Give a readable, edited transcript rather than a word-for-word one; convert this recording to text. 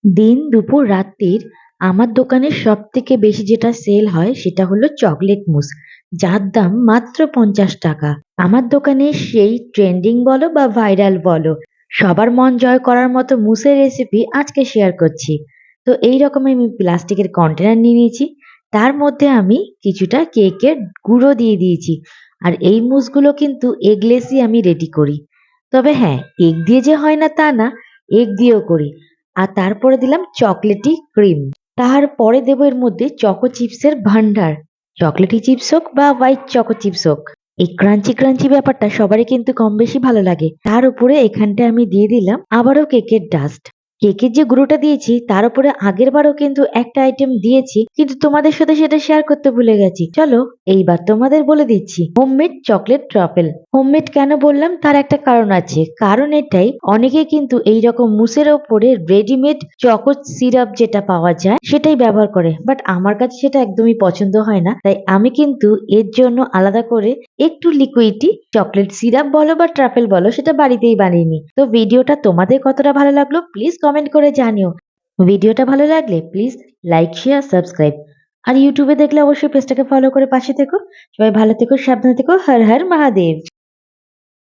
দিন, দুপুর, রাত্রির আমার দোকানে সবথেকে বেশি যেটা সেল হয় সেটা হলো চকলেট মুস। যার দাম মাত্র ৳৫০। আমার দোকানে সেই ট্রেন্ডিং বলো বা ভাইরাল বলো, সবার মন জয় করার মতো মুসের রেসিপি আজকে শেয়ার করছি। তো এই রকম আমি প্লাস্টিকের কন্টেনার নিয়ে নিয়েছি। তার মধ্যে আমি কিছুটা কেকের গুঁড়ো দিয়ে দিয়েছি। আর এই মুসগুলো কিন্তু এগলেসই আমি রেডি করি। তবে হ্যাঁ, এগ দিয়ে যে হয় না তা না, এগ দিয়েও করি। আর তারপরে দিলাম চকলেটি ক্রিম। তারপরে দেবো এর মধ্যে চকো চিপসের ভান্ডার। চকলেটি চিপস হোক বা হোয়াইট চকো চিপস হোক, এই ক্রাঞ্চি ক্রাঞ্চি ব্যাপারটা সবারই কিন্তু কম বেশি ভালো লাগে। তার উপরে এখানটায় আমি দিয়ে দিলাম আবারও কেকের ডাস্ট। কেকের যে গুঁড়োটা দিয়েছি তার উপরে আগের বারও কিন্তু একটা আইটেম দিয়েছি, কিন্তু তোমাদের সাথে সেটা শেয়ার করতে ভুলে গেছি। চলো এইবার তোমাদের বলে দিচ্ছি, হোমমেড চকলেট ট্রাফেল। হোমমেড কেন বললাম তার একটা কারণ আছে। কারণ এটাই, অনেকে কিন্তু এইরকম মুসের ওপরে রেডিমেড চকো সিরাপ যেটা পাওয়া যায় সেটাই ব্যবহার করে, বাট আমার কাছে সেটা একদমই পছন্দ হয় না। তাই আমি কিন্তু এর জন্য আলাদা করে একটু লিকুইডই চকলেট সিরাপ বলো বা ট্রাফেল বলো সেটা বাড়িতেই বানিয়ে নিই। তো ভিডিওটা তোমাদের কতটা ভালো লাগলো প্লিজ কমেন্ট করে জানিও। ভিডিওটা ভালো লাগলে প্লিজ লাইক, শেয়ার, সাবস্ক্রাইব। আর ইউটিউবে দেখলে অবশ্যই পেজটাকে ফলো করে পাশে থেকো। সবাই ভালো থেকো, সাবধানে থেকো। হর হর মহাদেব।